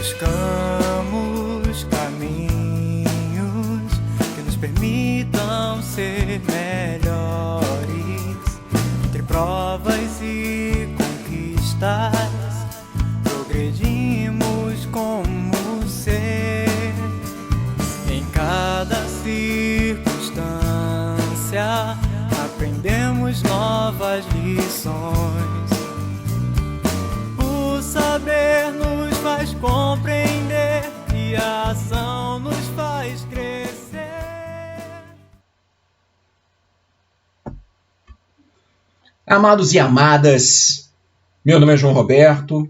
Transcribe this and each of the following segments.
Buscamos caminhos que nos permitam ser melhores. Entre provas e conquistas, progredimos como ser. Em cada circunstância, aprendemos novas lições. O saber nos faz compreender e a ação nos faz crescer. Amados e amadas, meu nome é João Roberto,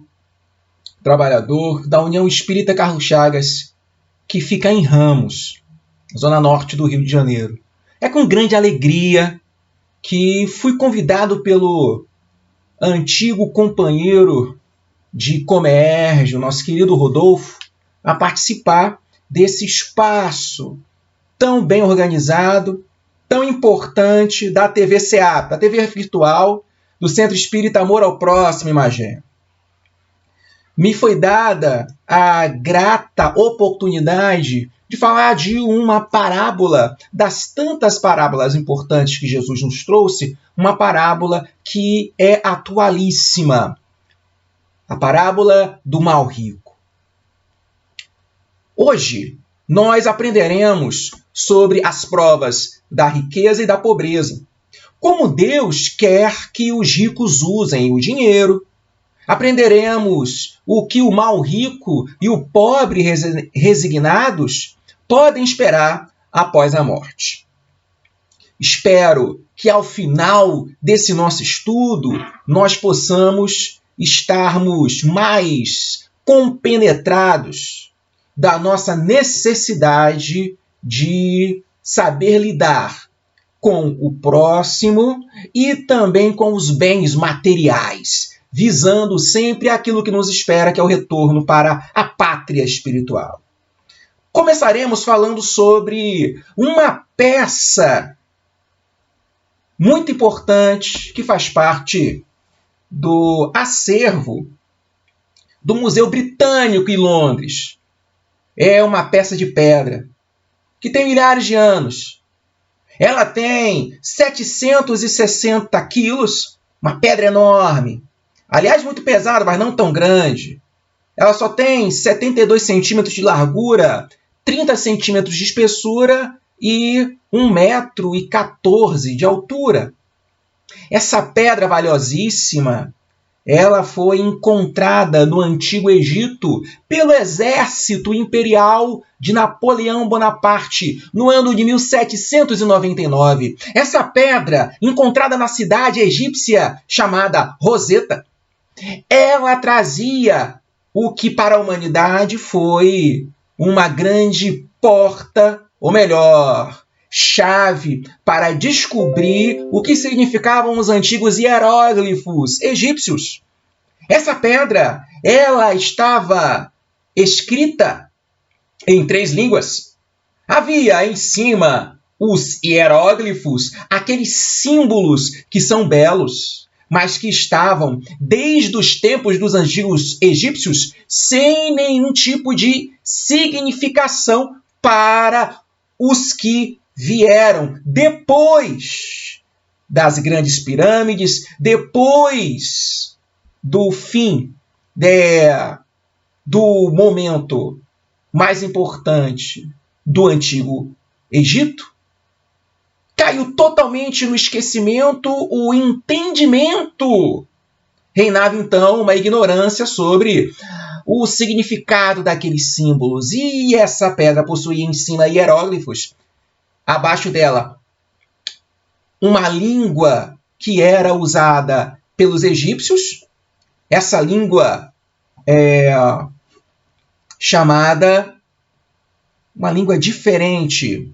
trabalhador da União Espírita Carlos Chagas, que fica em Ramos, zona norte do Rio de Janeiro. É com grande alegria que fui convidado pelo antigo companheiro de Comerge, o nosso querido Rodolfo, a participar desse espaço tão bem organizado, tão importante da TV CEAP, a TV virtual do Centro Espírita Amor ao Próximo em Magé. Me foi dada a grata oportunidade de falar de uma parábola, das tantas parábolas importantes que Jesus nos trouxe, uma parábola que é atualíssima, a parábola do mal rico. Hoje, nós aprenderemos sobre as provas da riqueza e da pobreza, como Deus quer que os ricos usem o dinheiro. Aprenderemos o que o mal rico e o pobre resignados podem esperar após a morte. Espero que ao final desse nosso estudo nós possamos estarmos mais compenetrados da nossa necessidade de saber lidar com o próximo e também com os bens materiais, visando sempre aquilo que nos espera, que é o retorno para a pátria espiritual. Começaremos falando sobre uma peça muito importante que faz parte do acervo do Museu Britânico em Londres. É uma peça de pedra que tem milhares de anos. Ela tem 760 quilos, uma pedra enorme. Aliás, muito pesada, mas não tão grande. Ela só tem 72 centímetros de largura, 30 centímetros de espessura e 1,14 m de altura. Essa pedra valiosíssima, ela foi encontrada no Antigo Egito pelo exército imperial de Napoleão Bonaparte, no ano de 1799. Essa pedra, encontrada na cidade egípcia chamada Roseta, ela trazia o que para a humanidade foi uma grande porta, ou melhor, chave para descobrir o que significavam os antigos hieróglifos egípcios. Essa pedra, ela estava escrita em 3 línguas. Havia em cima os hieróglifos, aqueles símbolos que são belos, mas que estavam, desde os tempos dos antigos egípcios, sem nenhum tipo de significação para os que vieram depois das grandes pirâmides, depois do fim do momento mais importante do Antigo Egito. Caiu totalmente no esquecimento o entendimento. Reinava então uma ignorância sobre o significado daqueles símbolos. E essa pedra possuía em cima hieróglifos. Abaixo dela, uma língua que era usada pelos egípcios. Essa língua é chamada uma língua diferente.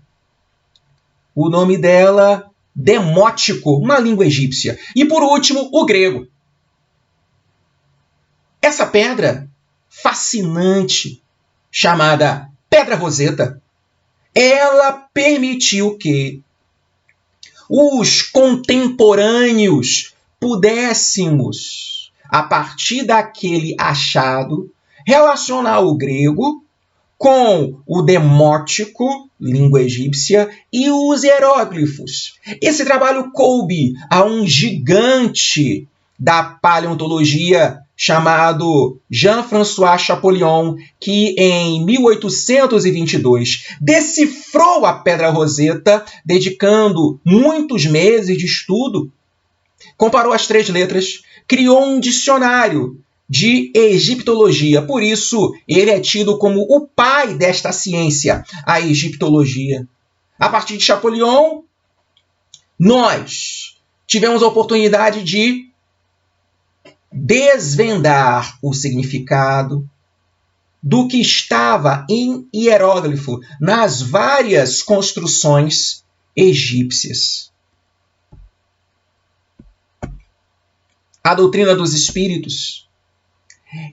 O nome dela, demótico, uma língua egípcia. E por último, o grego. Essa pedra fascinante, chamada Pedra Roseta, ela permitiu que os contemporâneos pudéssemos, a partir daquele achado, relacionar o grego com o demótico, língua egípcia, e os hieróglifos. Esse trabalho coube a um gigante da paleontologia chamado Jean-François Champollion, que em 1822 decifrou a Pedra Roseta, dedicando muitos meses de estudo, comparou as 3 letras, criou um dicionário de egiptologia. Por isso, ele é tido como o pai desta ciência, a egiptologia. A partir de Champollion, nós tivemos a oportunidade de desvendar o significado do que estava em hieróglifo nas várias construções egípcias. A doutrina dos espíritos,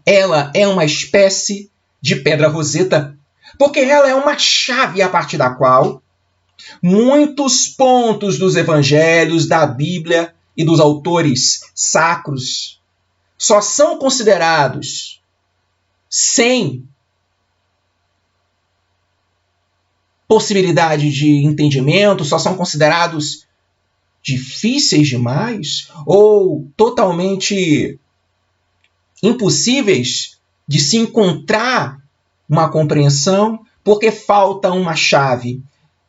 ela é uma espécie de pedra roseta, porque ela é uma chave a partir da qual muitos pontos dos evangelhos, da Bíblia e dos autores sacros só são considerados sem possibilidade de entendimento, só são considerados difíceis demais ou totalmente impossíveis de se encontrar uma compreensão, porque falta uma chave.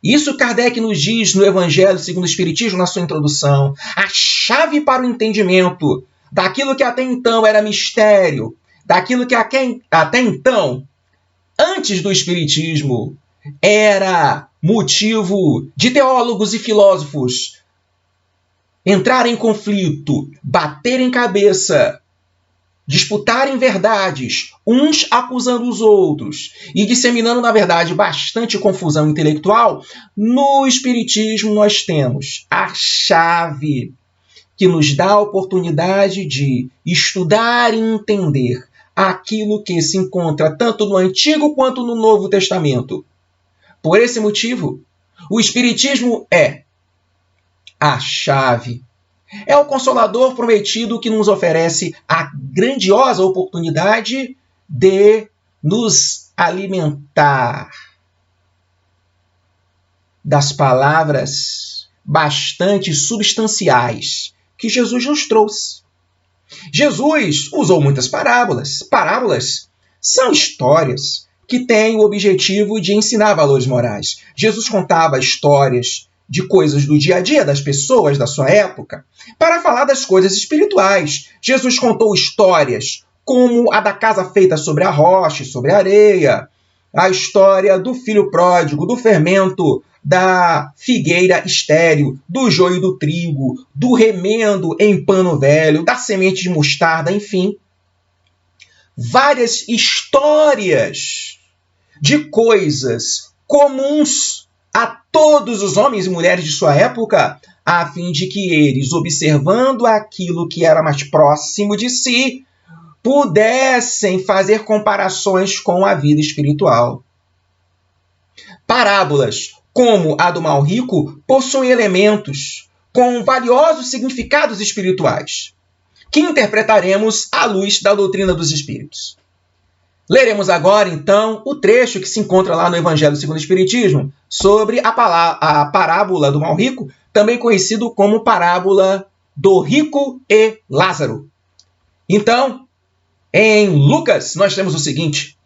Isso Kardec nos diz no Evangelho segundo o Espiritismo, na sua introdução. A chave para o entendimento daquilo que até então era mistério, daquilo que até então, antes do Espiritismo, era motivo de teólogos e filósofos entrarem em conflito, baterem cabeça, disputarem verdades, uns acusando os outros e disseminando, na verdade, bastante confusão intelectual. No Espiritismo nós temos a chave que nos dá a oportunidade de estudar e entender aquilo que se encontra tanto no Antigo quanto no Novo Testamento. Por esse motivo, o Espiritismo é a chave. É o Consolador prometido que nos oferece a grandiosa oportunidade de nos alimentar das palavras bastante substanciais que Jesus nos trouxe. Jesus usou muitas parábolas. Parábolas são histórias que têm o objetivo de ensinar valores morais. Jesus contava histórias de coisas do dia a dia das pessoas da sua época para falar das coisas espirituais. Jesus contou histórias como a da casa feita sobre a rocha e sobre a areia, a história do filho pródigo, do fermento da figueira estéril, do joio do trigo, do remendo em pano velho, da semente de mostarda, enfim. Várias histórias de coisas comuns a todos os homens e mulheres de sua época, a fim de que eles, observando aquilo que era mais próximo de si, pudessem fazer comparações com a vida espiritual. Parábolas, como a do mal rico, possuem elementos com valiosos significados espirituais, que interpretaremos à luz da doutrina dos Espíritos. Leremos agora, então, o trecho que se encontra lá no Evangelho segundo o Espiritismo, sobre a parábola do mal rico, também conhecido como parábola do rico e Lázaro. Então, em Lucas, nós temos o seguinte: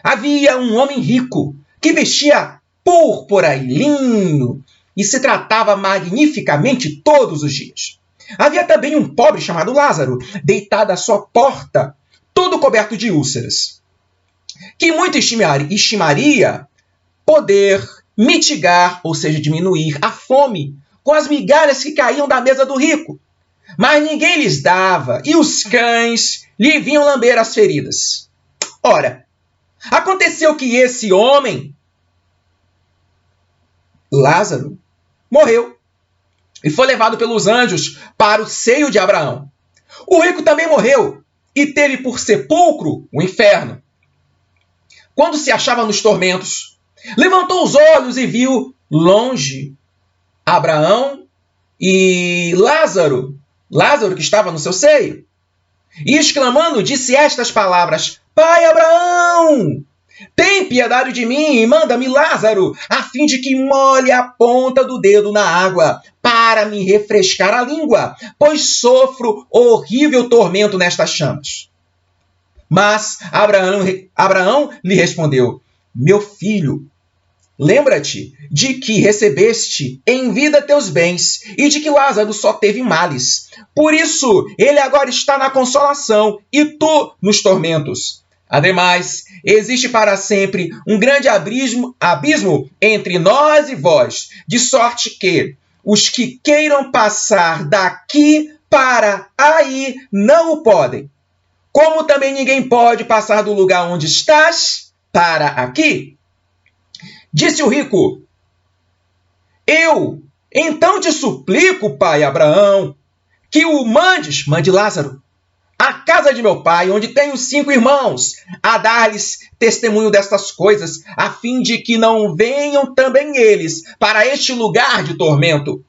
havia um homem rico que vestia púrpura e linho e se tratava magnificamente todos os dias. Havia também um pobre chamado Lázaro, deitado à sua porta, todo coberto de úlceras, que muito estimaria poder mitigar, ou seja, diminuir a fome com as migalhas que caíam da mesa do rico. Mas ninguém lhes dava, e os cães lhe vinham lamber as feridas. Ora, aconteceu que esse homem, Lázaro, morreu e foi levado pelos anjos para o seio de Abraão. O rico também morreu e teve por sepulcro o inferno. Quando se achava nos tormentos, levantou os olhos e viu longe Abraão e Lázaro que estava no seu seio. E exclamando, disse estas palavras: pai Abraão, tem piedade de mim e manda-me Lázaro, a fim de que molhe a ponta do dedo na água, para me refrescar a língua, pois sofro horrível tormento nestas chamas. Mas Abraão lhe respondeu: meu filho, lembra-te de que recebeste em vida teus bens e de que Lázaro só teve males. Por isso, ele agora está na consolação e tu nos tormentos. Ademais, existe para sempre um grande abismo entre nós e vós, de sorte que os que queiram passar daqui para aí não o podem. Como também ninguém pode passar do lugar onde estás para aqui. Disse o rico: eu então te suplico, pai Abraão, que o mande Lázaro, à casa de meu pai, onde tenho 5 irmãos, a dar-lhes testemunho destas coisas, a fim de que não venham também eles para este lugar de tormento.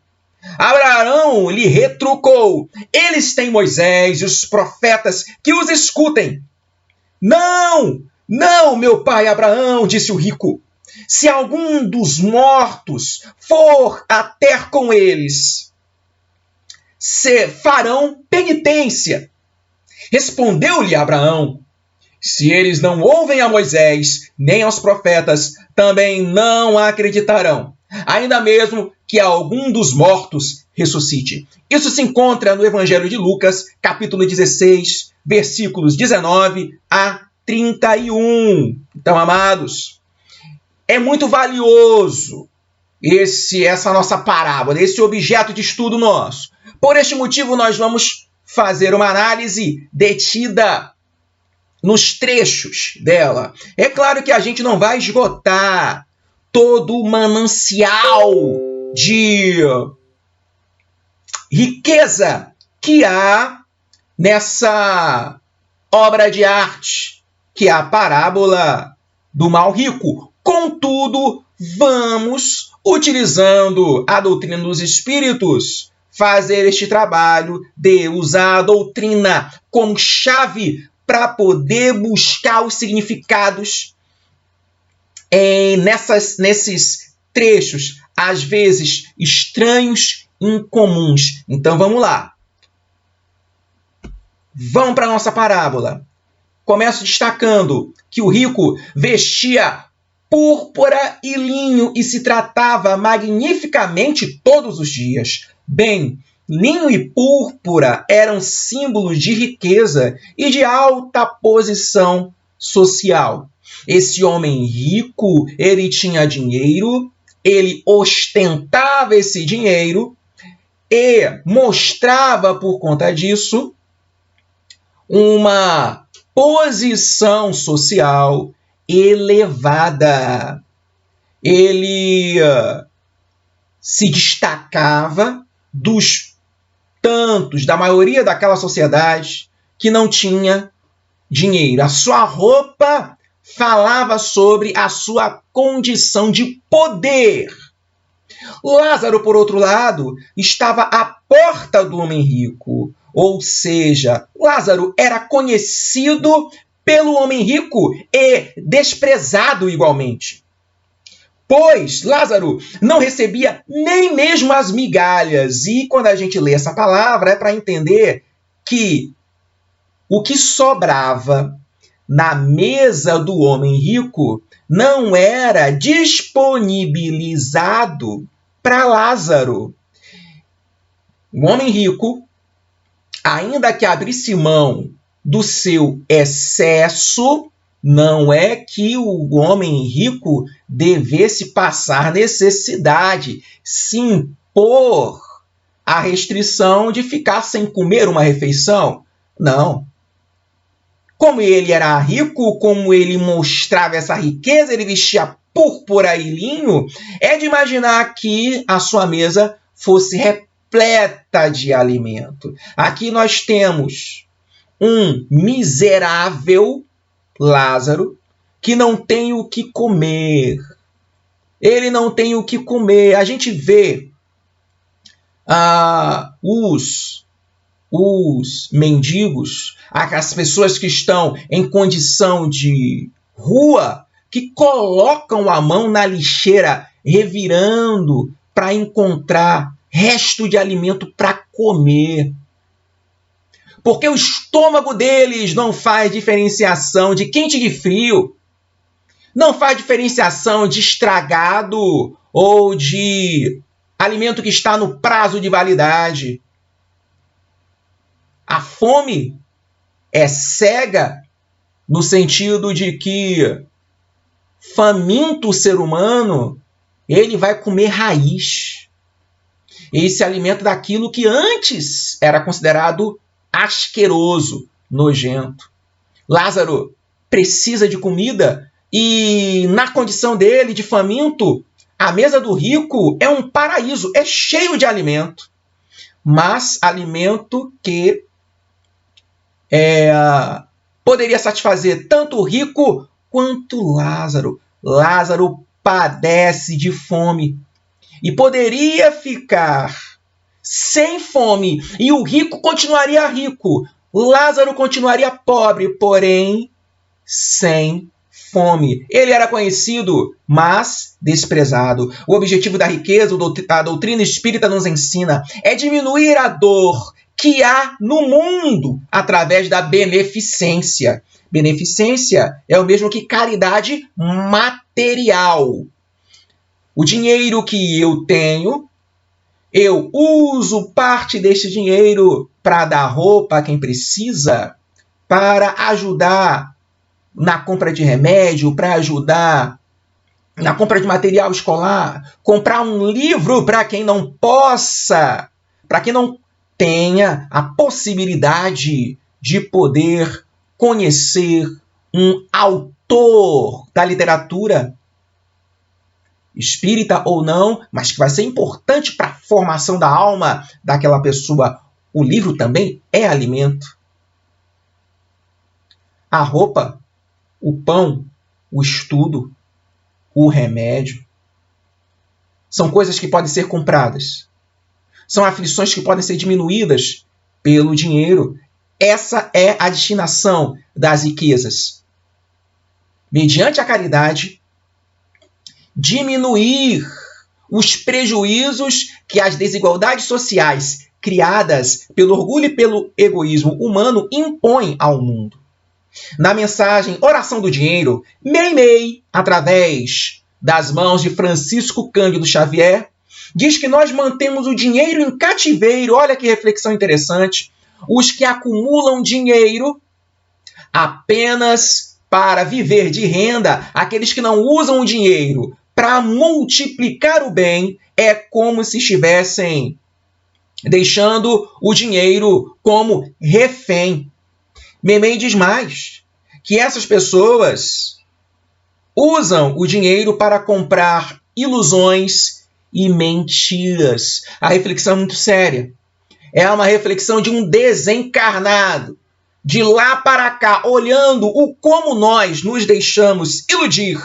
Abraão lhe retrucou: eles têm Moisés e os profetas, que os escutem. Não, não, meu pai Abraão, disse o rico. Se algum dos mortos for até com eles, se farão penitência. Respondeu-lhe Abraão: se eles não ouvem a Moisés, nem aos profetas, também não acreditarão, ainda mesmo que algum dos mortos ressuscite. Isso se encontra no Evangelho de Lucas, capítulo 16, versículos 19 a 31. Então, amados, é muito valioso essa nossa parábola, esse objeto de estudo nosso. Por este motivo, nós vamos fazer uma análise detida nos trechos dela. É claro que a gente não vai esgotar todo o manancial de riqueza que há nessa obra de arte, que é a parábola do mal rico. Contudo, vamos, utilizando a doutrina dos espíritos, fazer este trabalho de usar a doutrina como chave para poder buscar os significados nesses trechos, às vezes estranhos, incomuns. Então vamos lá. Vamos para a nossa parábola. Começo destacando que o rico vestia púrpura e linho e se tratava magnificamente todos os dias. Bem, linho e púrpura eram símbolos de riqueza e de alta posição social. Esse homem rico, ele tinha dinheiro, ele ostentava esse dinheiro e mostrava, por conta disso, uma posição social elevada. Ele se destacava dos tantos, da maioria daquela sociedade que não tinha dinheiro. A sua roupa falava sobre a sua condição de poder. Lázaro, por outro lado, estava à porta do homem rico. Ou seja, Lázaro era conhecido pelo homem rico e desprezado igualmente. Pois Lázaro não recebia nem mesmo as migalhas. E quando a gente lê essa palavra, é para entender que o que sobrava na mesa do homem rico não era disponibilizado para Lázaro. O homem rico, ainda que abrisse mão do seu excesso, não é que o homem rico devesse passar necessidade, se impor a restrição de ficar sem comer uma refeição. Não. Como ele era rico, como ele mostrava essa riqueza, ele vestia púrpura e linho, é de imaginar que a sua mesa fosse repleta de alimento. Aqui nós temos um miserável Lázaro que não tem o que comer. Ele não tem o que comer. A gente vê os os mendigos, as pessoas que estão em condição de rua, que colocam a mão na lixeira, revirando para encontrar resto de alimento para comer. Porque o estômago deles não faz diferenciação de quente e de frio, não faz diferenciação de estragado ou de alimento que está no prazo de validade. A fome é cega no sentido de que faminto o ser humano, ele vai comer raiz. Ele se alimenta daquilo que antes era considerado asqueroso, nojento. Lázaro precisa de comida e, na condição dele de faminto, a mesa do rico é um paraíso, é cheio de alimento, mas alimento que poderia satisfazer tanto o rico quanto Lázaro. Lázaro padece de fome e poderia ficar sem fome e o rico continuaria rico. Lázaro continuaria pobre, porém sem fome. Ele era conhecido, mas desprezado. O objetivo da riqueza, a doutrina espírita nos ensina, é diminuir a dor que há no mundo através da beneficência. Beneficência é o mesmo que caridade material. O dinheiro que eu tenho, eu uso parte desse dinheiro para dar roupa a quem precisa, para ajudar na compra de remédio, para ajudar na compra de material escolar, comprar um livro para quem não possa, para quem não tenha a possibilidade de poder conhecer um autor da literatura, espírita ou não, mas que vai ser importante para a formação da alma daquela pessoa. O livro também é alimento. A roupa, o pão, o estudo, o remédio, são coisas que podem ser compradas. São aflições que podem ser diminuídas pelo dinheiro. Essa é a destinação das riquezas. Mediante a caridade, diminuir os prejuízos que as desigualdades sociais criadas pelo orgulho e pelo egoísmo humano impõem ao mundo. Na mensagem Oração do Dinheiro, Meimei, através das mãos de Francisco Cândido Xavier, diz que nós mantemos o dinheiro em cativeiro. Olha que reflexão interessante. Os que acumulam dinheiro apenas para viver de renda, aqueles que não usam o dinheiro para multiplicar o bem, é como se estivessem deixando o dinheiro como refém. Meimei diz mais, que essas pessoas usam o dinheiro para comprar ilusões e mentiras. A reflexão é muito séria. É uma reflexão de um desencarnado, de lá para cá, olhando o como nós nos deixamos iludir,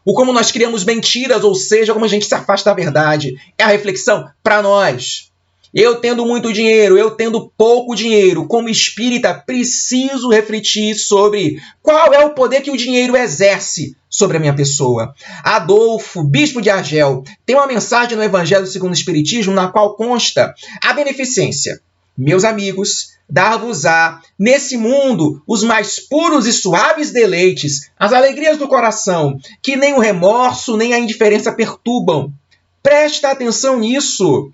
o como nós criamos mentiras, ou seja, como a gente se afasta da verdade. É a reflexão para nós. Eu tendo muito dinheiro, eu tendo pouco dinheiro, como espírita, preciso refletir sobre qual é o poder que o dinheiro exerce sobre a minha pessoa. Adolfo, bispo de Argel, tem uma mensagem no Evangelho segundo o Espiritismo na qual consta a beneficência. Meus amigos, dar-vos-á nesse mundo os mais puros e suaves deleites, as alegrias do coração, que nem o remorso nem a indiferença perturbam. Presta atenção nisso.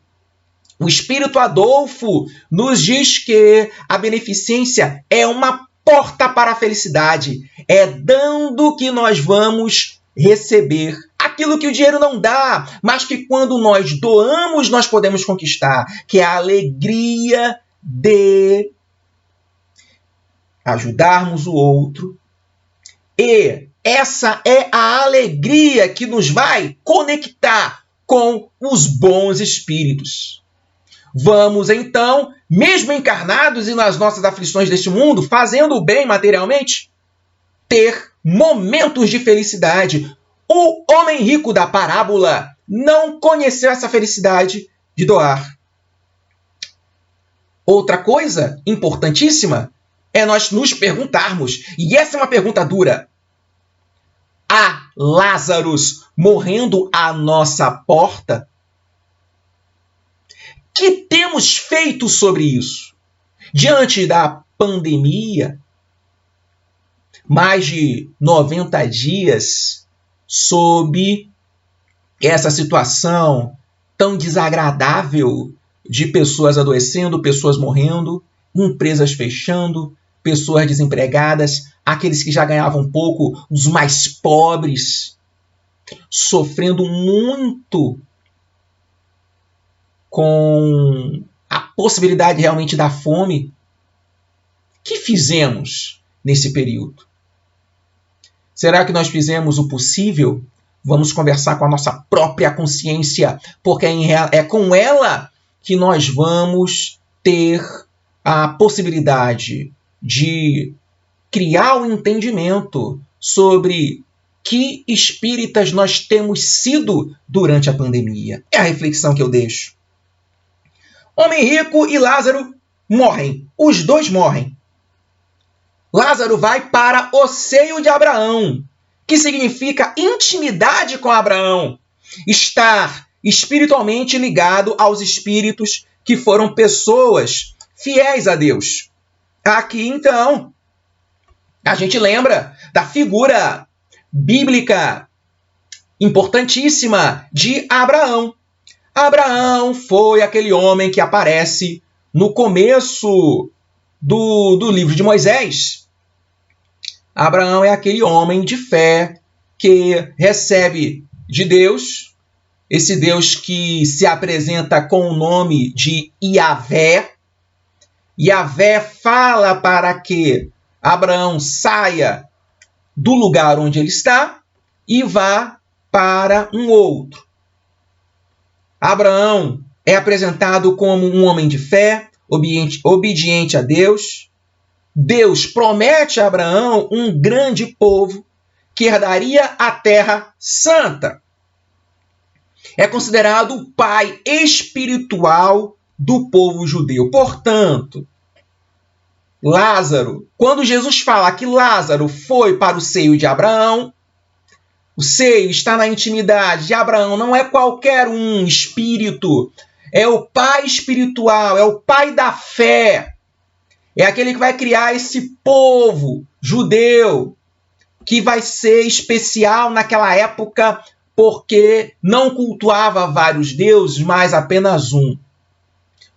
O Espírito Adolfo nos diz que a beneficência é uma porta para a felicidade. É dando que nós vamos receber aquilo que o dinheiro não dá, mas que quando nós doamos, nós podemos conquistar, que é a alegria de ajudarmos o outro. E essa é a alegria que nos vai conectar com os bons espíritos. Vamos, então, mesmo encarnados e nas nossas aflições deste mundo, fazendo o bem materialmente, ter momentos de felicidade. O homem rico da parábola não conheceu essa felicidade de doar. Outra coisa importantíssima é nós nos perguntarmos, e essa é uma pergunta dura: há Lázaros morrendo à nossa porta? Que temos feito sobre isso? Diante da pandemia, mais de 90 dias sob essa situação tão desagradável de pessoas adoecendo, pessoas morrendo, empresas fechando, pessoas desempregadas, aqueles que já ganhavam pouco, os mais pobres, sofrendo muito com a possibilidade realmente da fome. O que fizemos nesse período? Será que nós fizemos o possível? Vamos conversar com a nossa própria consciência, porque é com ela que nós vamos ter a possibilidade de criar um entendimento sobre que espíritas nós temos sido durante a pandemia. É a reflexão que eu deixo. Homem rico e Lázaro morrem. Os dois morrem. Lázaro vai para o seio de Abraão, que significa intimidade com Abraão. Estar espiritualmente ligado aos espíritos que foram pessoas fiéis a Deus. Aqui, então, a gente lembra da figura bíblica importantíssima de Abraão. Abraão foi aquele homem que aparece no começo do livro de Moisés. Abraão é aquele homem de fé que recebe de Deus, esse Deus que se apresenta com o nome de Iavé. Iavé fala para que Abraão saia do lugar onde ele está e vá para um outro. Abraão é apresentado como um homem de fé, obediente a Deus. Deus promete a Abraão um grande povo que herdaria a terra santa. É considerado o pai espiritual do povo judeu. Portanto, Lázaro, quando Jesus fala que Lázaro foi para o seio de Abraão, o seio está na intimidade de Abraão, não é qualquer um espírito, é o pai espiritual, é o pai da fé, é aquele que vai criar esse povo judeu, que vai ser especial naquela época porque não cultuava vários deuses, mas apenas um,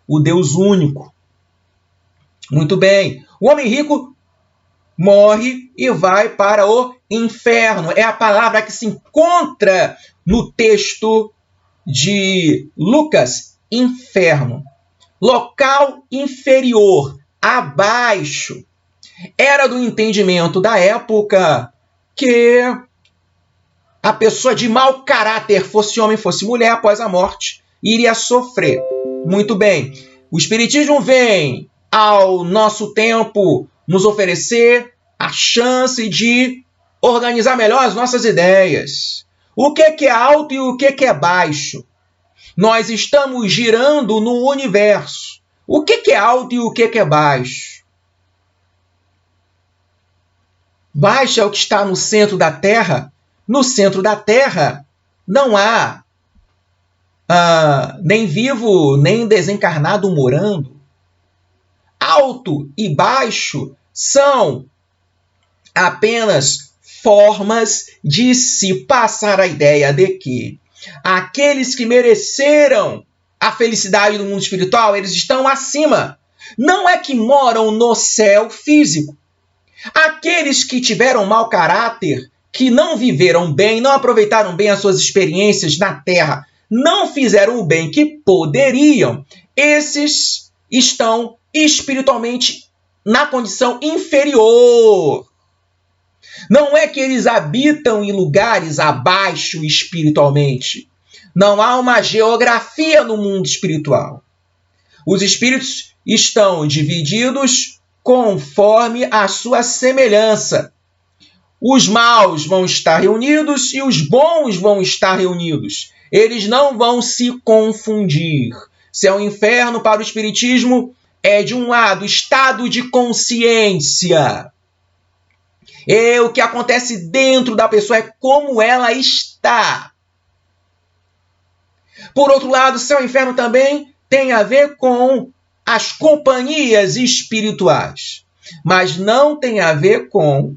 o Deus único. Muito bem, o homem rico morre e vai para o inferno. É a palavra que se encontra no texto de Lucas, inferno. Local inferior, abaixo. Era do entendimento da época que a pessoa de mau caráter, fosse homem, fosse mulher, após a morte, iria sofrer. Muito bem, o Espiritismo vem ao nosso tempo nos oferecer a chance de organizar melhor as nossas ideias. O que é alto e o que é baixo? Nós estamos girando no universo. O que é alto e o que é baixo? Baixo é o que está no centro da Terra. No centro da Terra não há nem vivo, nem desencarnado morando. Alto e baixo são apenas formas de se passar a ideia de que aqueles que mereceram a felicidade do mundo espiritual, eles estão acima. Não é que moram no céu físico. Aqueles que tiveram mau caráter, que não viveram bem, não aproveitaram bem as suas experiências na Terra, não fizeram o bem que poderiam, esses estão espiritualmente na condição inferior. Não é que eles habitam em lugares abaixo espiritualmente. Não há uma geografia no mundo espiritual. Os espíritos estão divididos conforme a sua semelhança. Os maus vão estar reunidos e os bons vão estar reunidos. Eles não vão se confundir. Se é um inferno para o espiritismo, é, de um lado, estado de consciência. E o que acontece dentro da pessoa é como ela está. Por outro lado, céu e inferno também tem a ver com as companhias espirituais, mas não tem a ver com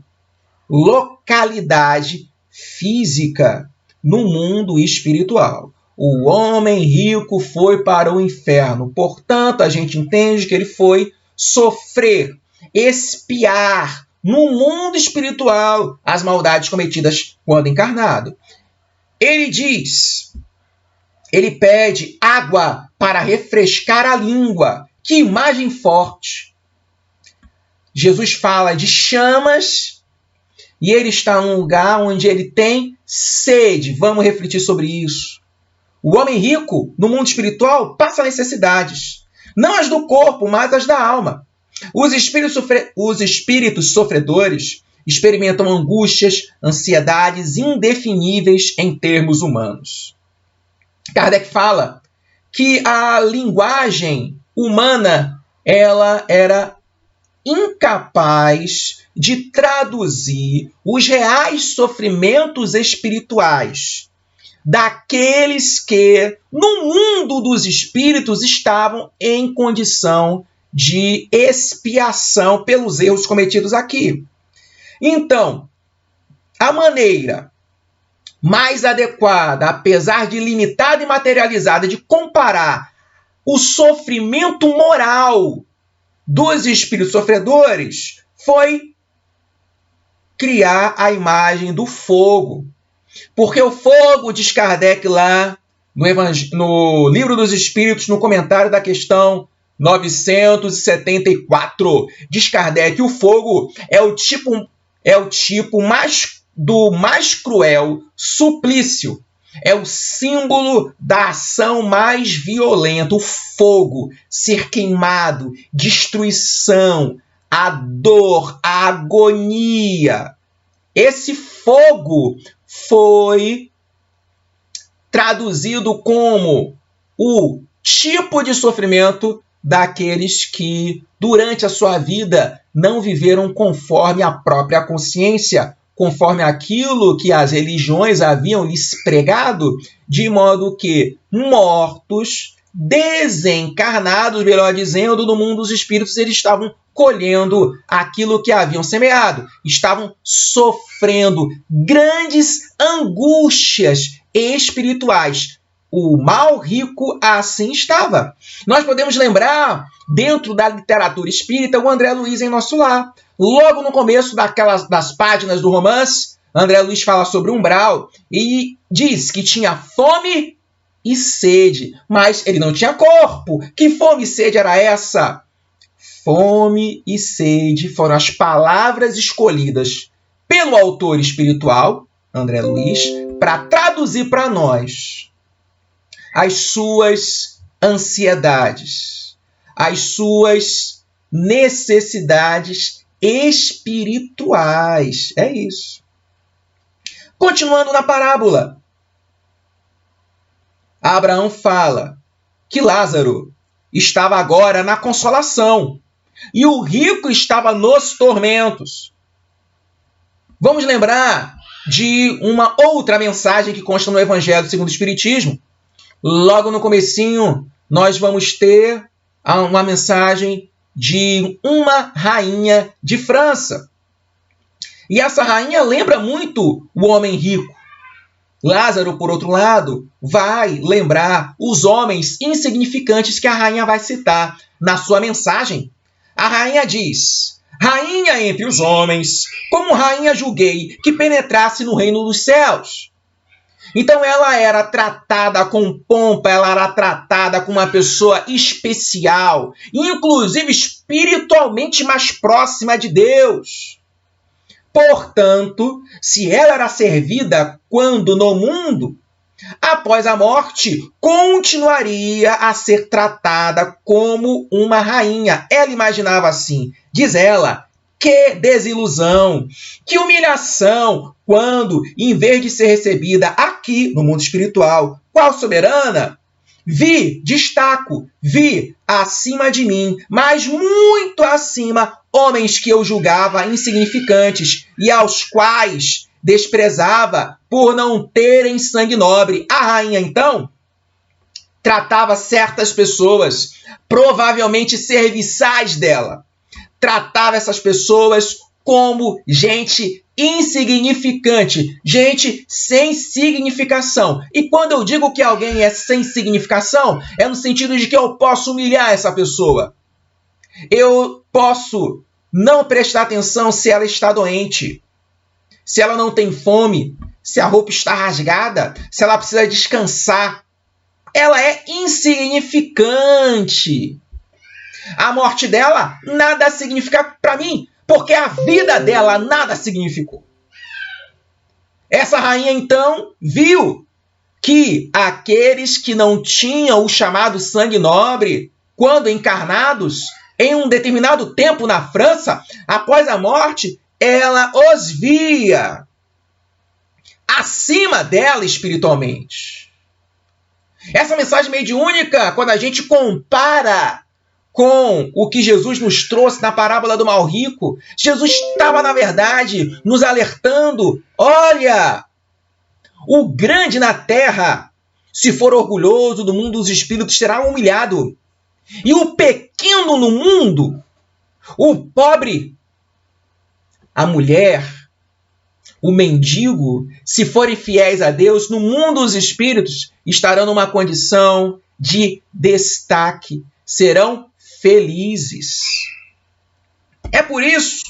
localidade física no mundo espiritual. O homem rico foi para o inferno, portanto, a gente entende que ele foi sofrer, expiar no mundo espiritual as maldades cometidas quando encarnado. Ele diz, ele pede água para refrescar a língua. Que imagem forte! Jesus fala de chamas e ele está num lugar onde ele tem sede. Vamos refletir sobre isso. O homem rico, no mundo espiritual, passa necessidades. Não as do corpo, mas as da alma. Os espíritos sofredores experimentam angústias, ansiedades indefiníveis em termos humanos. Kardec fala que a linguagem humana ela era incapaz de traduzir os reais sofrimentos espirituais daqueles que, no mundo dos espíritos, estavam em condição de expiação pelos erros cometidos aqui. Então, a maneira mais adequada, apesar de limitada e materializada, de comparar o sofrimento moral dos espíritos sofredores foi criar a imagem do fogo. Porque o fogo, diz Kardec lá no Livro dos Espíritos, no comentário da questão 974, diz Kardec, o fogo é o tipo mais cruel suplício. É o símbolo da ação mais violenta, o fogo, ser queimado, destruição, a dor, a agonia. Esse fogo foi traduzido como o tipo de sofrimento daqueles que, durante a sua vida, não viveram conforme a própria consciência, conforme aquilo que as religiões haviam lhes pregado, de modo que mortos, desencarnados, melhor dizendo, no mundo dos espíritos, eles estavam colhendo aquilo que haviam semeado, estavam sofrendo grandes angústias espirituais. O mal rico assim estava. Nós podemos lembrar, dentro da literatura espírita, o André Luiz em Nosso Lar. Logo no começo das páginas do romance, André Luiz fala sobre umbral e diz que tinha fome e sede, mas ele não tinha corpo. Que fome e sede era essa? Fome e sede foram as palavras escolhidas pelo autor espiritual, André Luiz, para traduzir para nós as suas ansiedades, as suas necessidades espirituais. É isso. Continuando na parábola, Abraão fala que Lázaro estava agora na consolação e o rico estava nos tormentos. Vamos lembrar de uma outra mensagem que consta no Evangelho segundo o Espiritismo. Logo no comecinho, nós vamos ter uma mensagem de uma rainha de França. E essa rainha lembra muito o homem rico. Lázaro, por outro lado, vai lembrar os homens insignificantes que a rainha vai citar na sua mensagem. A rainha diz: rainha entre os homens, como rainha julguei que penetrasse no reino dos céus. Então ela era tratada com pompa, ela era tratada como uma pessoa especial, inclusive espiritualmente mais próxima de Deus. Portanto, se ela era servida quando no mundo, após a morte, continuaria a ser tratada como uma rainha. Ela imaginava assim, diz ela, que desilusão, que humilhação, quando, em vez de ser recebida aqui no mundo espiritual, qual soberana, vi acima de mim, mas muito acima, homens que eu julgava insignificantes e aos quais desprezava por não terem sangue nobre. A rainha, então, tratava certas pessoas, provavelmente serviçais dela, tratava essas pessoas como gente insignificante, gente sem significação. E quando eu digo que alguém é sem significação, é no sentido de que eu posso humilhar essa pessoa. Eu posso não prestar atenção se ela está doente, se ela não tem fome, se a roupa está rasgada, se ela precisa descansar. Ela é insignificante. A morte dela nada significa para mim, porque a vida dela nada significou. Essa rainha, então, viu que aqueles que não tinham o chamado sangue nobre, quando encarnados, em um determinado tempo na França, após a morte, ela os via acima dela espiritualmente. Essa mensagem mediúnica, quando a gente compara com o que Jesus nos trouxe na parábola do mal rico, Jesus estava, na verdade, nos alertando: olha, o grande na terra, se for orgulhoso do mundo dos espíritos, será humilhado. E o pequeno no mundo, o pobre, a mulher, o mendigo, se forem fiéis a Deus, no mundo dos espíritos, estarão numa condição de destaque, serão felizes. É por isso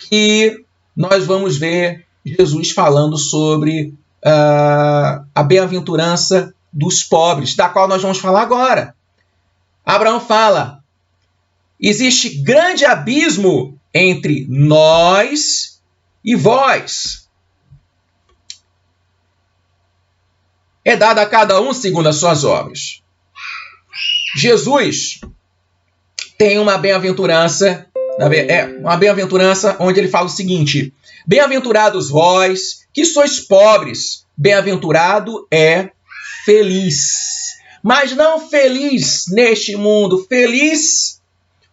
que nós vamos ver Jesus falando sobre a bem-aventurança dos pobres, da qual nós vamos falar agora. Abraão fala: existe grande abismo entre nós e vós. É dado a cada um segundo as suas obras. Jesus tem uma bem-aventurança, onde ele fala o seguinte: bem-aventurados vós, que sois pobres, bem-aventurado é feliz. Mas não feliz neste mundo, feliz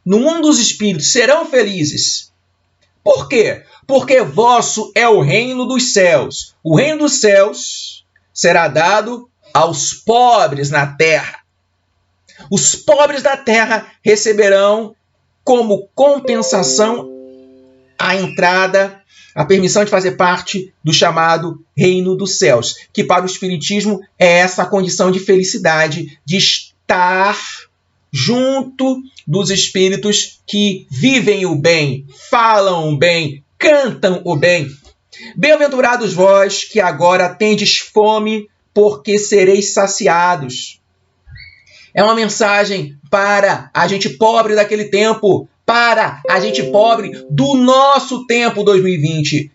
no mundo dos espíritos, serão felizes. Por quê? Porque vosso é o reino dos céus. O reino dos céus será dado aos pobres na terra. Os pobres da terra receberão como compensação a entrada, a permissão de fazer parte do chamado reino dos céus, que para o espiritismo é essa condição de felicidade, de estar junto dos espíritos que vivem o bem, falam o bem, cantam o bem. Bem-aventurados vós que agora tendes fome, porque sereis saciados. É uma mensagem para a gente pobre daquele tempo, para a gente pobre do nosso tempo 2020.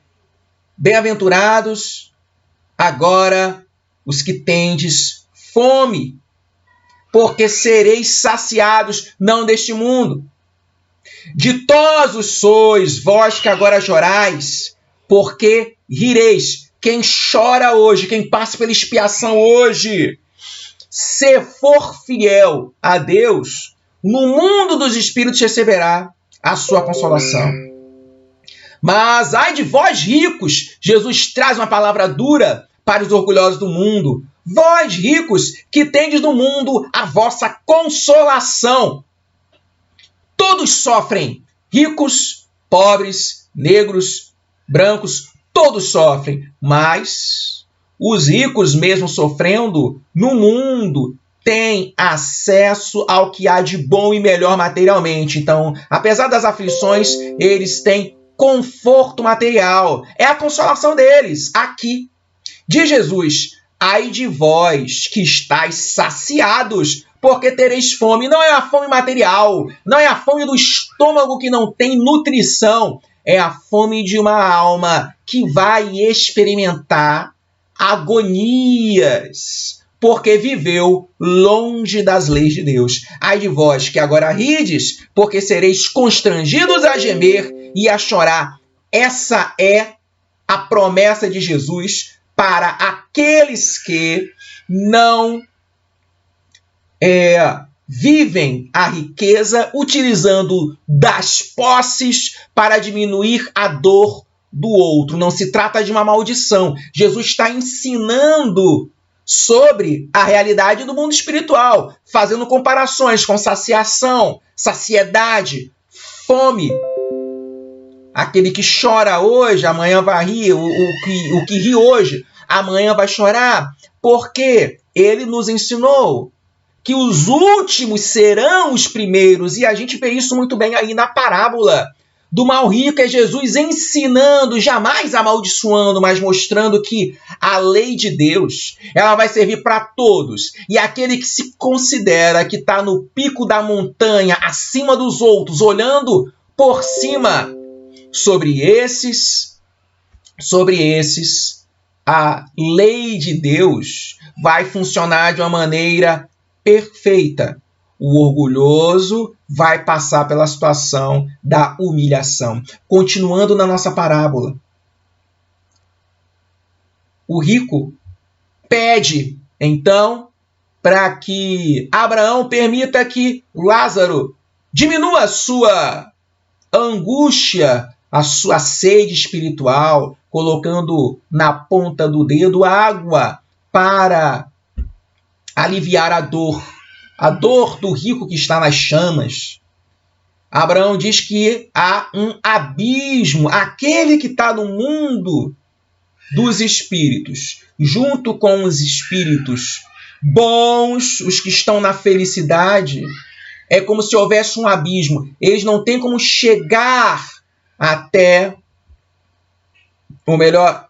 Bem-aventurados agora os que tendes fome, porque sereis saciados, não deste mundo. Ditosos sois vós que agora chorais, porque rireis. Quem chora hoje, quem passa pela expiação hoje, se for fiel a Deus, no mundo dos espíritos receberá a sua consolação. Mas ai de vós ricos, Jesus traz uma palavra dura para os orgulhosos do mundo. Vós ricos que tendes no mundo a vossa consolação. Todos sofrem, ricos, pobres, negros, brancos, todos sofrem, mas os ricos, mesmo sofrendo, no mundo têm acesso ao que há de bom e melhor materialmente. Então, apesar das aflições, eles têm conforto material. É a consolação deles, aqui. De Jesus: ai de vós que estáis saciados, porque tereis fome. Não é a fome material, não é a fome do estômago que não tem nutrição, é a fome de uma alma que vai experimentar agonias, porque viveu longe das leis de Deus. Ai de vós que agora rides, porque sereis constrangidos a gemer e a chorar. Essa é a promessa de Jesus para a aqueles que não vivem a riqueza utilizando das posses para diminuir a dor do outro. Não se trata de uma maldição. Jesus está ensinando sobre a realidade do mundo espiritual, fazendo comparações com saciação, saciedade, fome. Aquele que chora hoje, amanhã vai rir. O que ri hoje, amanhã vai chorar. Porque ele nos ensinou que os últimos serão os primeiros. E a gente vê isso muito bem aí na parábola do mal rico. É Jesus ensinando, jamais amaldiçoando, mas mostrando que a lei de Deus, ela vai servir para todos. E aquele que se considera que está no pico da montanha, acima dos outros, olhando por cima, sobre esses, a lei de Deus vai funcionar de uma maneira perfeita. O orgulhoso vai passar pela situação da humilhação. Continuando na nossa parábola, o rico pede, então, para que Abraão permita que Lázaro diminua a sua angústia, a sua sede espiritual, colocando na ponta do dedo água para aliviar a dor do rico que está nas chamas. Abraão diz que há um abismo, aquele que está no mundo dos espíritos, junto com os espíritos bons, os que estão na felicidade, é como se houvesse um abismo. Eles não têm como chegar até, ou melhor,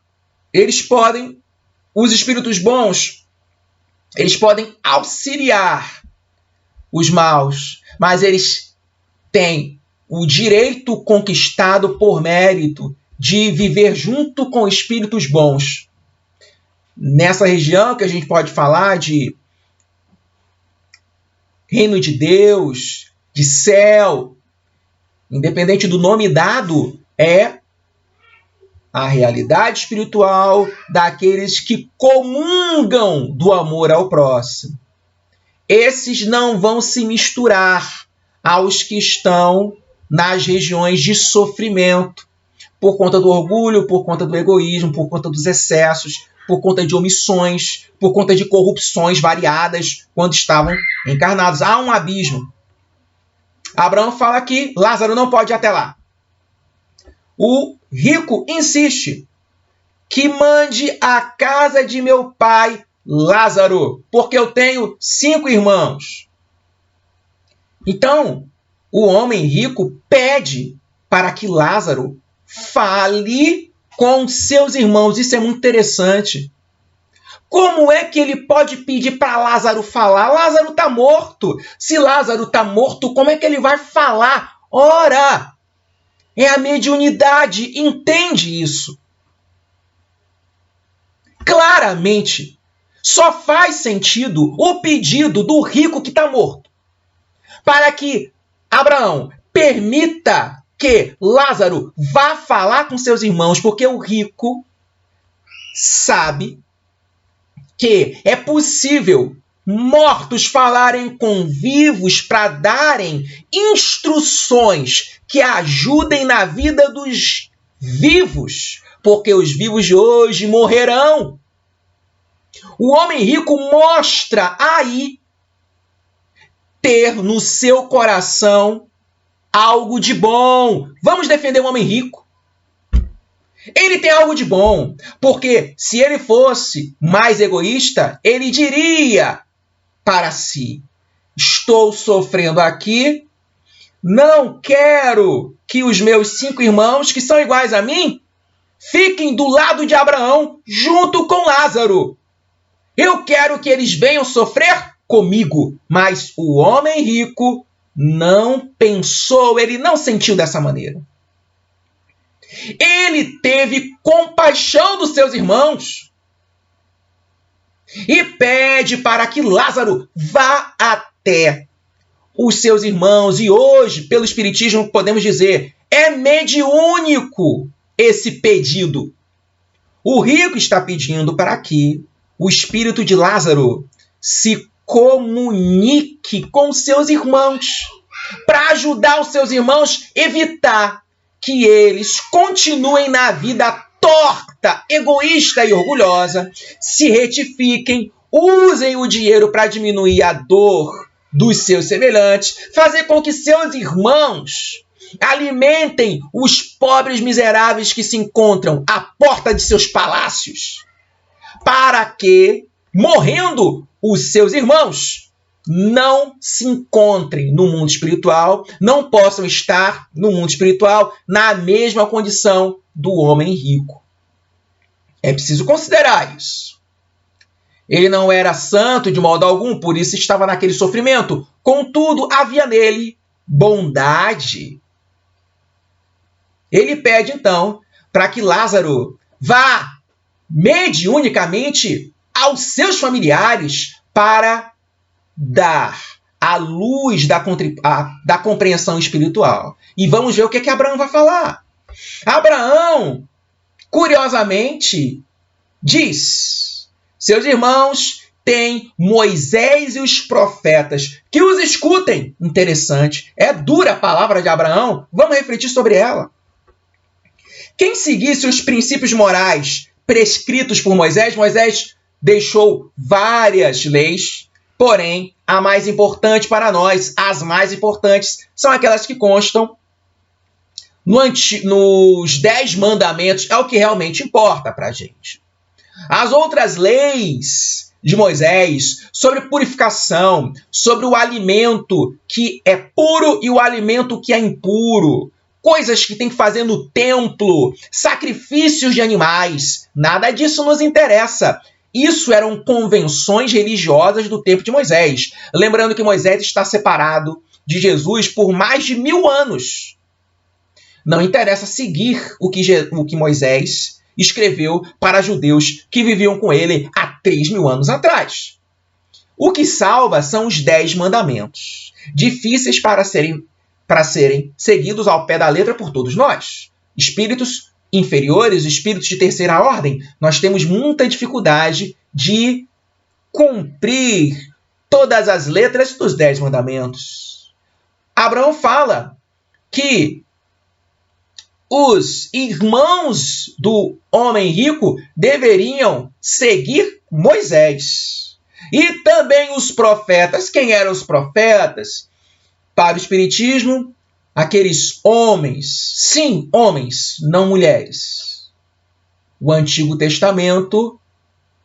os espíritos bons, eles podem auxiliar os maus, mas eles têm o direito conquistado por mérito de viver junto com espíritos bons. Nessa região que a gente pode falar de reino de Deus, de céu, independente do nome dado, é a realidade espiritual daqueles que comungam do amor ao próximo. Esses não vão se misturar aos que estão nas regiões de sofrimento, por conta do orgulho, por conta do egoísmo, por conta dos excessos, por conta de omissões, por conta de corrupções variadas quando estavam encarnados. Há um abismo. Abraão fala que Lázaro não pode ir até lá. O rico insiste que mande à casa de meu pai Lázaro, porque eu tenho 5 irmãos. Então, o homem rico pede para que Lázaro fale com seus irmãos. Isso é muito interessante. Como é que ele pode pedir para Lázaro falar? Lázaro está morto. Se Lázaro está morto, como é que ele vai falar? Ora, é a mediunidade, entende isso? Claramente, só faz sentido o pedido do rico que está morto, para que Abraão permita que Lázaro vá falar com seus irmãos, porque o rico sabe que é possível mortos falarem com vivos para darem instruções que ajudem na vida dos vivos, porque os vivos de hoje morrerão. O homem rico mostra aí ter no seu coração algo de bom. Vamos defender o homem rico. Ele tem algo de bom, porque se ele fosse mais egoísta, ele diria para si: estou sofrendo aqui, não quero que os meus 5 irmãos, que são iguais a mim, fiquem do lado de Abraão, junto com Lázaro. Eu quero que eles venham sofrer comigo. Mas o homem rico não pensou, ele não sentiu dessa maneira. Ele teve compaixão dos seus irmãos e pede para que Lázaro vá até os seus irmãos. E hoje, pelo Espiritismo, podemos dizer, é mediúnico esse pedido. O rico está pedindo para que o espírito de Lázaro se comunique com seus irmãos, para ajudar os seus irmãos a evitar que eles continuem na vida torta, egoísta e orgulhosa, se retifiquem, usem o dinheiro para diminuir a dor dos seus semelhantes, fazer com que seus irmãos alimentem os pobres miseráveis que se encontram à porta de seus palácios, para que, morrendo os seus irmãos, não se encontrem no mundo espiritual, não possam estar no mundo espiritual na mesma condição do homem rico. É preciso considerar isso. Ele não era santo de modo algum, por isso estava naquele sofrimento. Contudo, havia nele bondade. Ele pede, então, para que Lázaro vá mediunicamente aos seus familiares para dar a luz da compreensão espiritual. E vamos ver o que Abraão vai falar. Abraão, curiosamente, diz: seus irmãos têm Moisés e os profetas, que os escutem. Interessante. É dura a palavra de Abraão. Vamos refletir sobre ela. Quem seguisse os princípios morais prescritos por Moisés, Moisés deixou várias leis, porém, a mais importante para nós, as mais importantes, são aquelas que constam nos 10 mandamentos, é o que realmente importa para a gente. As outras leis de Moisés sobre purificação, sobre o alimento que é puro e o alimento que é impuro, coisas que tem que fazer no templo, sacrifícios de animais, nada disso nos interessa. Isso eram convenções religiosas do tempo de Moisés. Lembrando que Moisés está separado de Jesus por mais de 1000 anos. Não interessa seguir o que Moisés escreveu para judeus que viviam com ele há 3000 anos atrás. O que salva são os 10 mandamentos, difíceis para serem seguidos ao pé da letra por todos nós. Espíritos inferiores, espíritos de terceira ordem, nós temos muita dificuldade de cumprir todas as letras dos 10 mandamentos. Abraão fala que os irmãos do homem rico deveriam seguir Moisés. E também os profetas. Quem eram os profetas? Para o Espiritismo, aqueles homens, sim, homens, não mulheres. O Antigo Testamento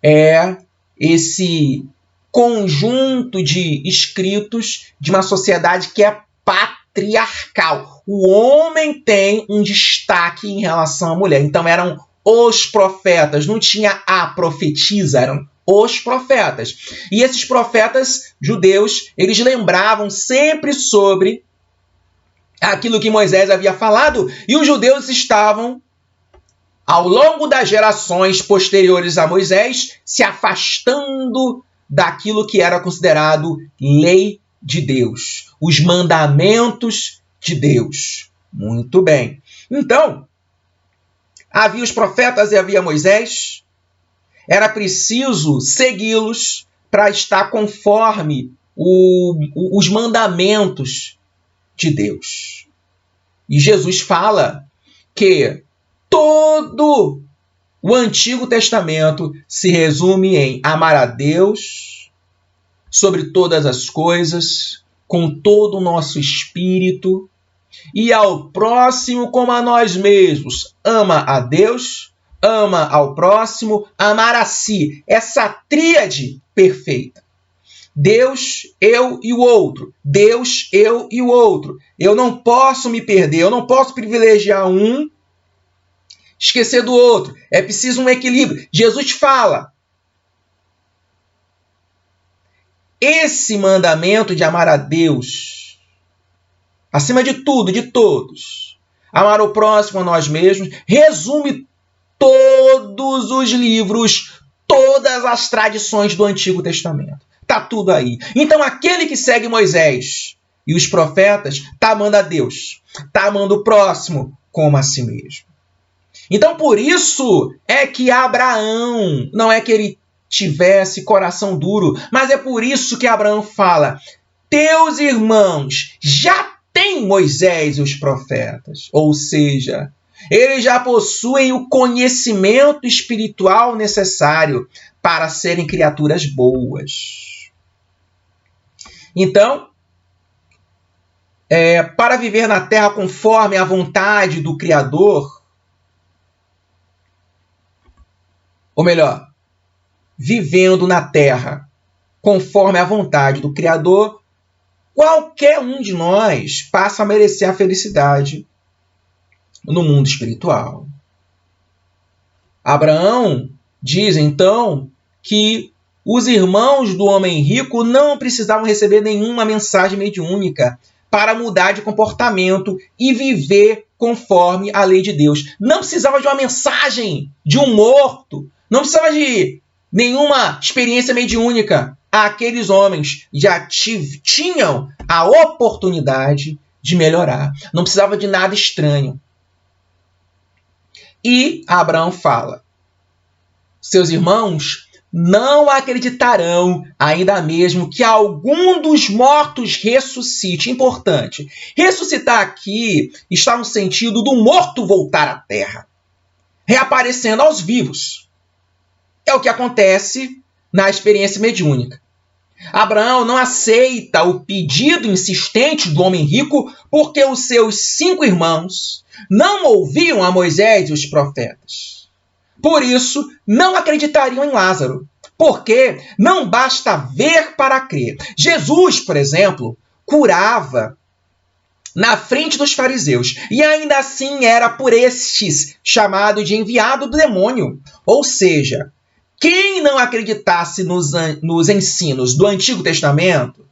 é esse conjunto de escritos de uma sociedade que é patriarcal. O homem tem um destaque em relação à mulher. Então eram os profetas, não tinha a profetisa, eram os profetas. E esses profetas judeus, eles lembravam sempre sobre aquilo que Moisés havia falado, e os judeus estavam, ao longo das gerações posteriores a Moisés, se afastando daquilo que era considerado lei de Deus, os mandamentos de Deus. Muito bem. Então, havia os profetas e havia Moisés. Era preciso segui-los para estar conforme os mandamentos de Deus. E Jesus fala que todo o Antigo Testamento se resume em amar a Deus sobre todas as coisas, com todo o nosso espírito, e ao próximo como a nós mesmos. Ama a Deus, ama ao próximo, amar a si. Essa tríade perfeita. Deus, eu e o outro. Deus, eu e o outro. Eu não posso me perder, eu não posso privilegiar um, esquecer do outro. É preciso um equilíbrio. Jesus fala: esse mandamento de amar a Deus, acima de tudo, de todos, amar o próximo a nós mesmos, resume todos os livros, todas as tradições do Antigo Testamento. Está tudo aí. Então, aquele que segue Moisés e os profetas está amando a Deus, está amando o próximo como a si mesmo. Então, por isso é que Abraão, não é que ele tivesse coração duro. Mas é por isso que Abraão fala: teus irmãos já têm Moisés e os profetas. Ou seja, eles já possuem o conhecimento espiritual necessário para serem criaturas boas. Então, para viver na terra conforme a vontade do Criador, ou melhor, vivendo na terra conforme a vontade do Criador, qualquer um de nós passa a merecer a felicidade no mundo espiritual. Abraão diz, então, que os irmãos do homem rico não precisavam receber nenhuma mensagem mediúnica para mudar de comportamento e viver conforme a lei de Deus. Não precisava de uma mensagem de um morto, não precisava de nenhuma experiência mediúnica. Aqueles homens já tinham a oportunidade de melhorar. Não precisava de nada estranho. E Abraão fala: seus irmãos não acreditarão, ainda mesmo que algum dos mortos ressuscite. Importante. Ressuscitar aqui está no sentido do morto voltar à terra, reaparecendo aos vivos. É o que acontece na experiência mediúnica. Abraão não aceita o pedido insistente do homem rico porque os seus 5 irmãos não ouviam a Moisés e os profetas. Por isso, não acreditariam em Lázaro, porque não basta ver para crer. Jesus, por exemplo, curava na frente dos fariseus, e ainda assim era por estes chamado de enviado do demônio. Ou seja, quem não acreditasse nos ensinos do Antigo Testamento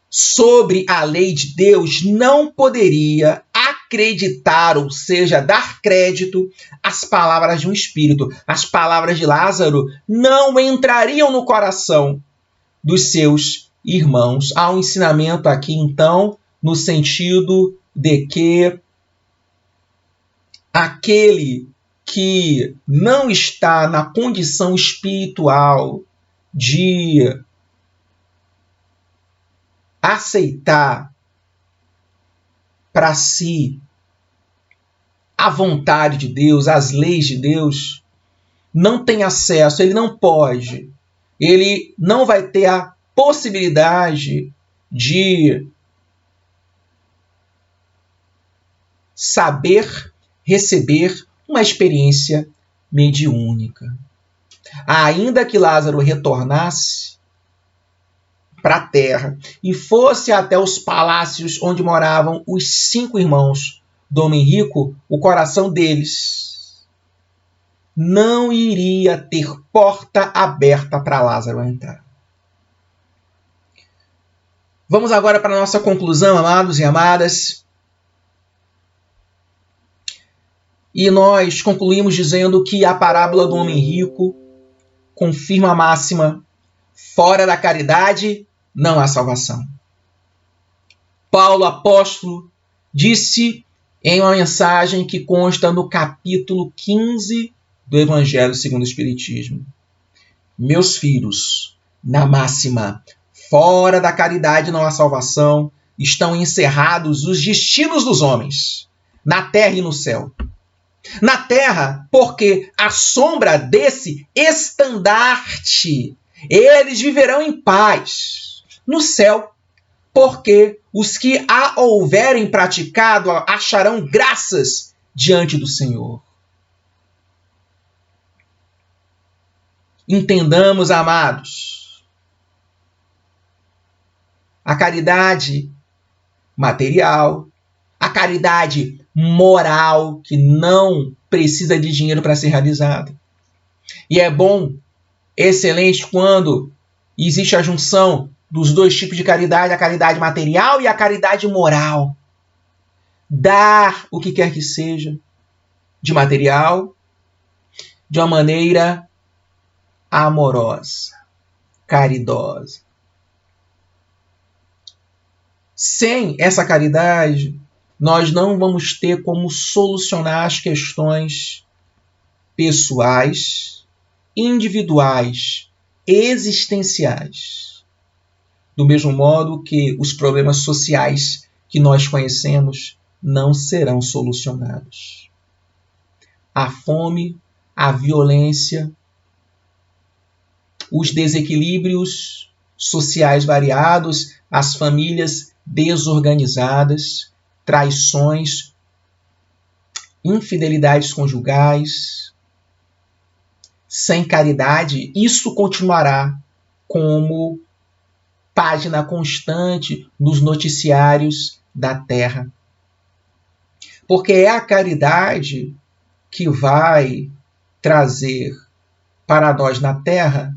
sobre a lei de Deus não poderia acreditar, ou seja, dar crédito às palavras de um espírito. As palavras de Lázaro não entrariam no coração dos seus irmãos. Há um ensinamento aqui, então, no sentido de que aquele que não está na condição espiritual de aceitar para si a vontade de Deus, as leis de Deus, não tem acesso, ele não pode, ele não vai ter a possibilidade de saber receber uma experiência mediúnica. Ainda que Lázaro retornasse para a terra e fosse até os palácios onde moravam os 5 irmãos do homem rico, o coração deles não iria ter porta aberta para Lázaro entrar. Vamos agora para a nossa conclusão, amados e amadas. E nós concluímos dizendo que a parábola do homem rico confirma a máxima: fora da caridade não há salvação. Paulo, apóstolo, disse em uma mensagem que consta no capítulo 15 do Evangelho segundo o Espiritismo: meus filhos, na máxima, fora da caridade não há salvação, estão encerrados os destinos dos homens, na terra e no céu. Na terra, porque à sombra desse estandarte eles viverão em paz. No céu, porque os que a houverem praticado acharão graças diante do Senhor. Entendamos, amados, a caridade material, a caridade moral, que não precisa de dinheiro para ser realizada. E é bom, excelente, quando existe a junção dos 2 tipos de caridade, a caridade material e a caridade moral. Dar o que quer que seja de material de uma maneira amorosa, caridosa. Sem essa caridade, nós não vamos ter como solucionar as questões pessoais, individuais, existenciais. Do mesmo modo que os problemas sociais que nós conhecemos não serão solucionados. A fome, a violência, os desequilíbrios sociais variados, as famílias desorganizadas, traições, infidelidades conjugais, sem caridade, isso continuará como página constante nos noticiários da Terra. Porque é a caridade que vai trazer para nós na Terra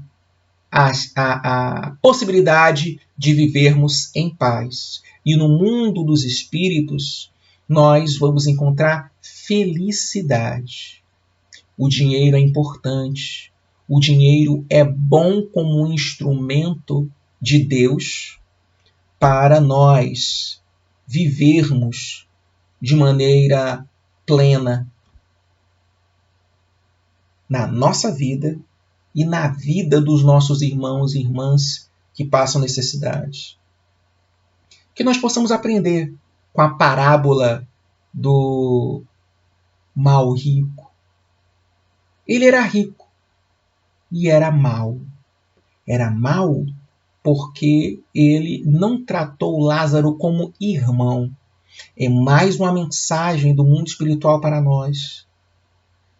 a possibilidade de vivermos em paz. E no mundo dos espíritos, nós vamos encontrar felicidade. O dinheiro é importante. O dinheiro é bom como um instrumento de Deus para nós vivermos de maneira plena na nossa vida e na vida dos nossos irmãos e irmãs que passam necessidade. Que nós possamos aprender com a parábola do mau rico. Ele era rico e era mau. Era mau porque ele não tratou Lázaro como irmão. É mais uma mensagem do mundo espiritual para nós.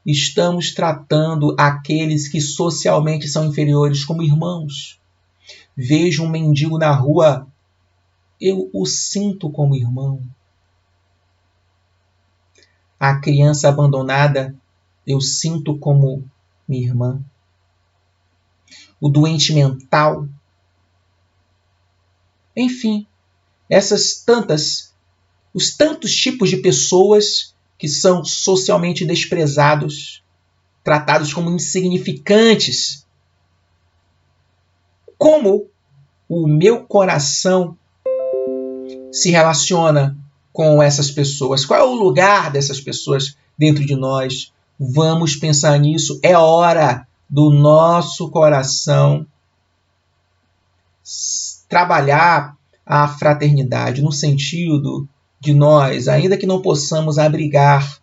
Estamos tratando aqueles que socialmente são inferiores como irmãos. Vejo um mendigo na rua, eu o sinto como irmão. A criança abandonada, eu sinto como minha irmã. O doente mental. Enfim, os tantos tipos de pessoas que são socialmente desprezados, tratados como insignificantes. Como o meu coração se relaciona com essas pessoas? Qual é o lugar dessas pessoas dentro de nós? Vamos pensar nisso. É hora do nosso coração trabalhar a fraternidade no sentido de nós, ainda que não possamos abrigar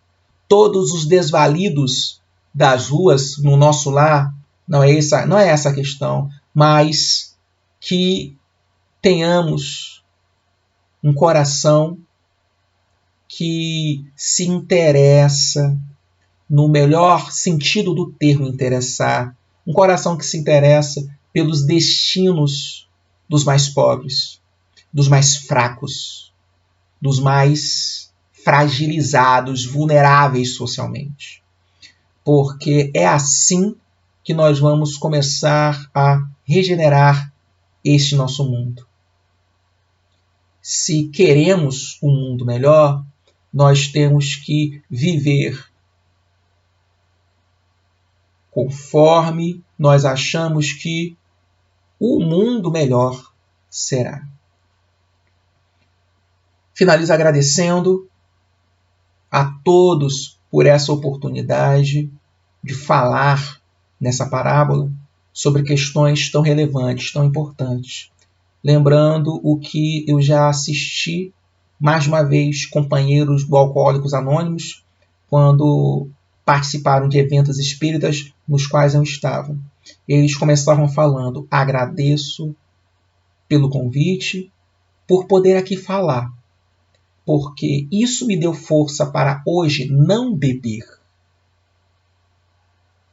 todos os desvalidos das ruas no nosso lar, não é essa a questão, mas que tenhamos um coração que se interessa, no melhor sentido do termo interessar, um coração que se interessa pelos destinos dos mais pobres, dos mais fracos, dos mais fragilizados, vulneráveis socialmente. Porque é assim que nós vamos começar a regenerar este nosso mundo. Se queremos um mundo melhor, nós temos que viver conforme nós achamos que o mundo melhor será. Finalizo agradecendo a todos por essa oportunidade de falar nessa parábola sobre questões tão relevantes, tão importantes. Lembrando o que eu já assisti mais uma vez companheiros do Alcoólicos Anônimos quando participaram de eventos espíritas nos quais eu estava. Eles começavam falando: agradeço pelo convite, por poder aqui falar, porque isso me deu força para hoje não beber.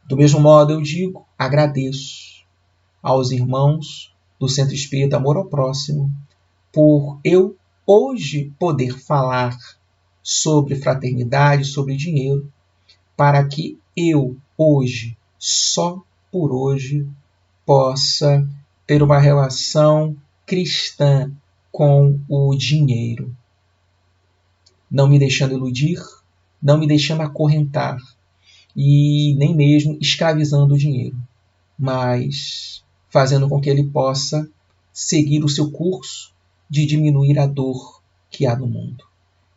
Do mesmo modo eu digo, agradeço aos irmãos do Centro Espírita Amor ao Próximo por eu hoje poder falar sobre fraternidade, sobre dinheiro, para que eu hoje, só por hoje, possa ter uma relação cristã com o dinheiro. Não me deixando iludir, não me deixando acorrentar e nem mesmo escravizando o dinheiro, mas fazendo com que ele possa seguir o seu curso de diminuir a dor que há no mundo.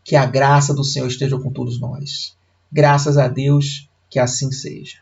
Que a graça do Senhor esteja com todos nós. Graças a Deus que assim seja.